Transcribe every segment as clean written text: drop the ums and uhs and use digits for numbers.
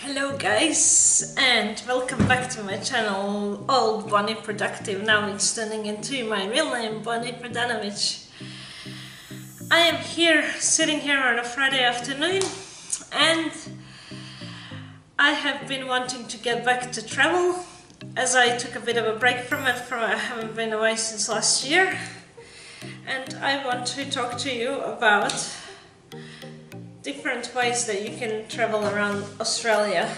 Hello guys, and welcome back to my channel, Old Bonnie Productive. Now it's turning into my real name, Bonnie Pradanovic. I am here, sitting here on a Friday afternoon, and I have been wanting to get back to travel, as I took a bit of a break from it, I haven't been away since last year, and I want to talk to you about different ways that you can travel around Australia,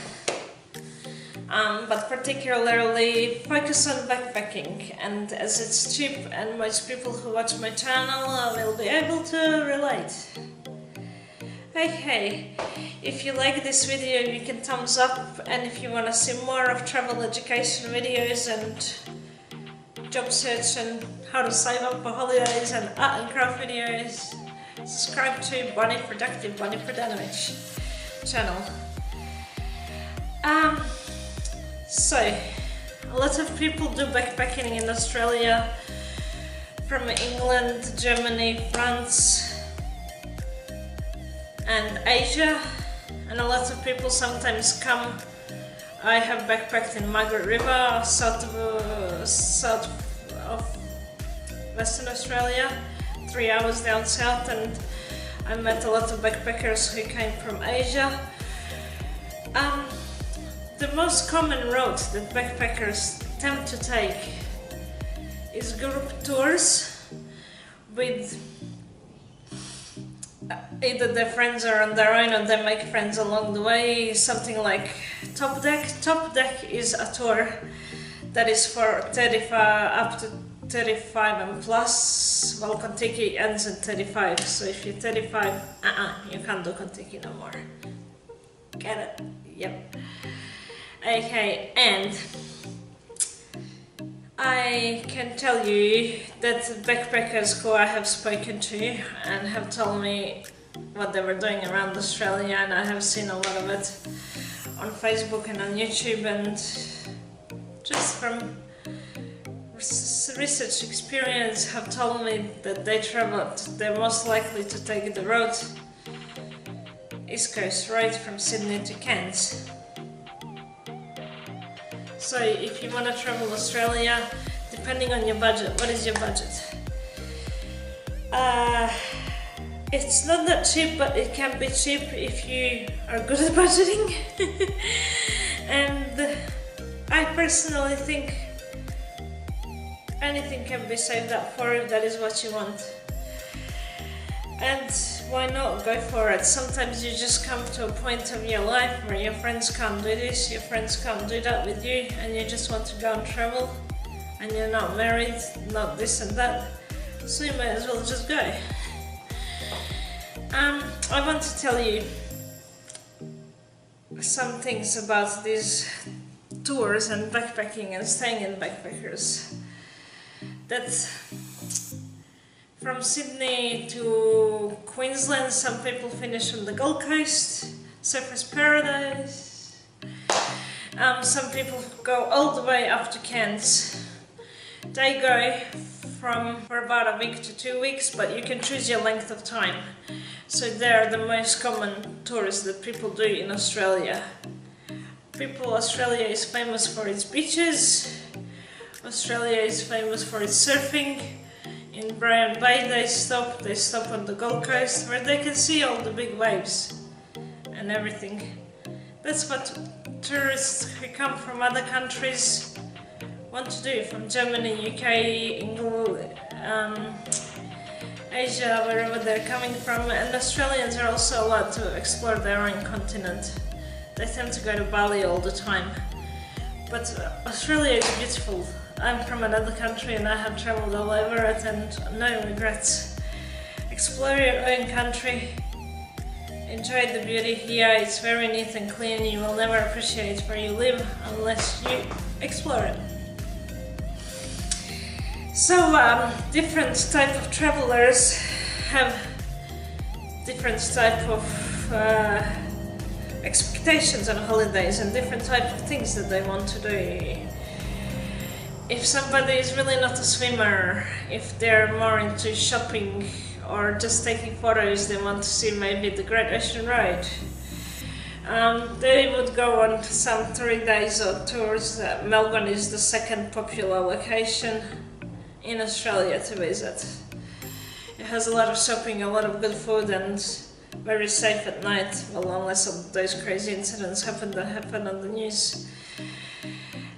but particularly focus on backpacking, and as it's cheap and most people who watch my channel will be able to relate. Okay, if you like this video you can thumbs up, and if you want to see more of travel education videos and job search and how to save up for holidays and art and craft videos, subscribe to Bonnie Pradanovic channel. So, a lot of people do backpacking in Australia, from England, Germany, France and Asia, and a lot of people sometimes come. I have backpacked in Margaret River, south of Western Australia, 3 hours down south, and I met a lot of backpackers who came from Asia. The most common route that backpackers tend to take is group tours with either their friends or on their own, or they make friends along the way. Something like Top Deck. Top Deck is a tour that is for 35 up to 35 and plus. Well, Contiki ends at 35, so if you're 35, you can't do Contiki no more. Get it? Yep. Okay, and I can tell you that backpackers who I have spoken to and have told me what they were doing around Australia, and I have seen a lot of it on Facebook and on YouTube, and just from research experience have told me that they're most likely to take the road East Coast Road from Sydney to Cairns. So if you want to travel Australia, depending on your budget, what is your budget? It's not that cheap, but it can be cheap if you are good at budgeting. And I personally think anything can be saved up for if that is what you want. And why not go for it? Sometimes you just come to a point of your life where your friends can't do this, your friends can't do that with you, and you just want to go and travel, and you're not married, not this and that, so you may as well just go. I want to tell you some things about these tours and backpacking and staying in backpackers. That from Sydney to Queensland, some people finish on the Gold Coast, Surfers Paradise. Some people go all the way up to Cairns. They go for about a week to 2 weeks, but you can choose your length of time. So they're the most common tours that people do in Australia. Australia is famous for its beaches. Australia is famous for its surfing. In Byron Bay they stop on the Gold Coast, where they can see all the big waves and everything. That's what tourists who come from other countries want to do, from Germany, UK, England, Asia, wherever they're coming from. And Australians are also allowed to explore their own continent. They tend to go to Bali all the time. But Australia is beautiful. I'm from another country and I have travelled all over it, and no regrets. Explore your own country, enjoy the beauty here. It's very neat and clean. You will never appreciate where you live unless you explore it. So different type of travelers have different type of expectations on holidays and different type of things that they want to do. If somebody is really not a swimmer, if they're more into shopping or just taking photos, they want to see maybe the Great Ocean Road. They would go on some 3 days or tours. Melbourne is the second popular location in Australia to visit. It has a lot of shopping, a lot of good food, and very safe at night. Well, unless all those crazy incidents happen that happen on the news.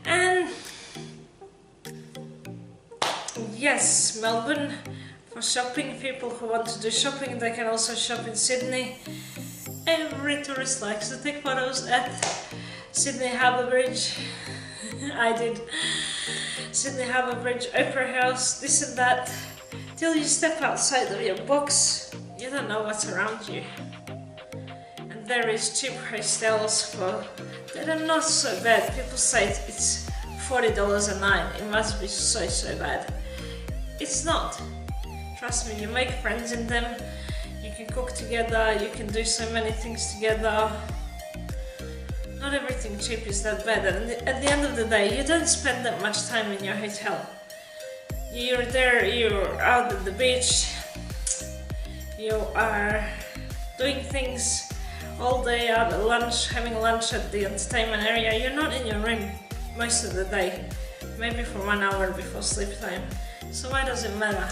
And yes, Melbourne for shopping. People who want to do shopping, they can also shop in Sydney. Every tourist likes to take photos at Sydney Harbour Bridge. I did. Sydney Harbour Bridge, Opera House, this and that. Till you step outside of your box, you don't know what's around you. And there is cheap hostels for that are not so bad. People say it's $40 a night. It must be so bad. It's not. Trust me, you make friends in them. You can cook together, you can do so many things together. Not everything cheap is that bad, and at the end of the day, you don't spend that much time in your hotel. You're there, you're out at the beach, you are doing things all day, out at lunch, having lunch at the entertainment area. You're not in your room most of the day, maybe for 1 hour before sleep time. So why does it matter?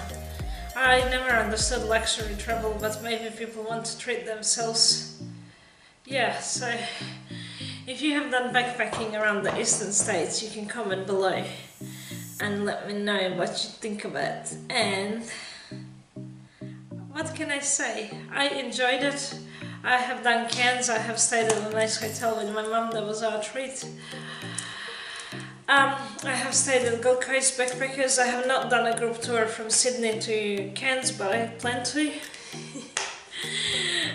I never understood luxury travel, but maybe people want to treat themselves. Yeah, so if you have done backpacking around the eastern states, you can comment below and let me know what you think of it. And what can I say? I enjoyed it. I have done Cairns, I have stayed at a nice hotel with my mum, that was our treat. I have stayed at Gold Coast Backpackers. I have not done a group tour from Sydney to Cairns, but I plan to.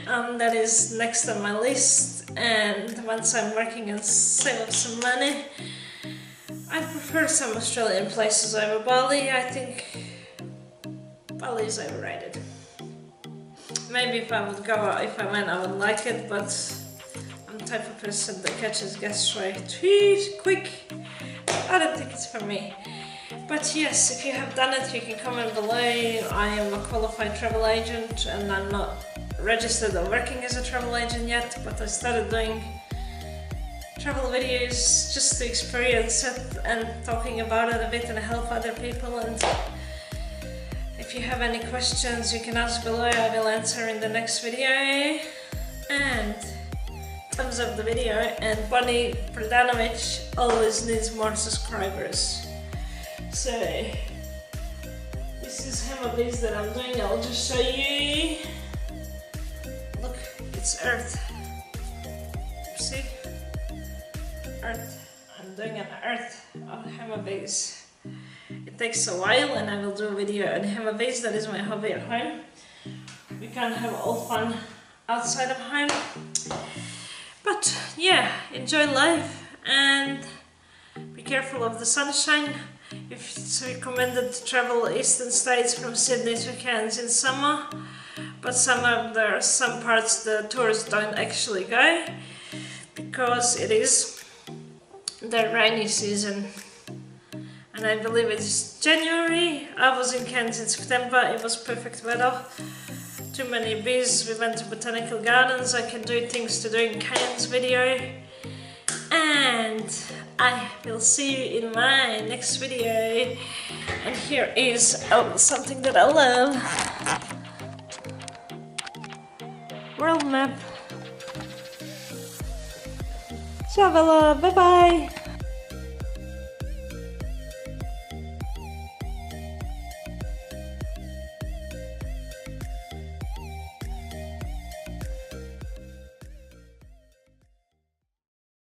That is next on my list, and once I'm working and save up some money, I prefer some Australian places over Bali. I think Bali is overrated. Maybe if I went, I would like it, but I'm the type of person that catches gastro too quick. I don't think it's for me. But yes, if you have done it, you can comment below. I am a qualified travel agent, and I'm not registered or working as a travel agent yet, but I started doing travel videos just to experience it and talking about it a bit and help other people. And if you have any questions, you can ask below. I will answer in the next video. And thumbs up the video, and Bonnie Pradanovic always needs more subscribers. So this is Hemabees that I'm doing. I'll just show you. Look, it's earth. See? Earth. I'm doing an earth on Hemabees. It takes a while, and I will do a video on Hemabees. That is my hobby at home. We can't have all fun outside of home. But yeah, enjoy life and be careful of the sunshine. If it's recommended to travel eastern states from Sydney to Cairns in summer, but there are some parts the tourists don't actually go because it is the rainy season. And I believe it's January. I was in Cairns in September, it was perfect weather. Too many bees, we went to botanical gardens. I can do things to do in Cairns video. And I will see you in my next video. And here is something that I love. World map. Ciao, bye bye.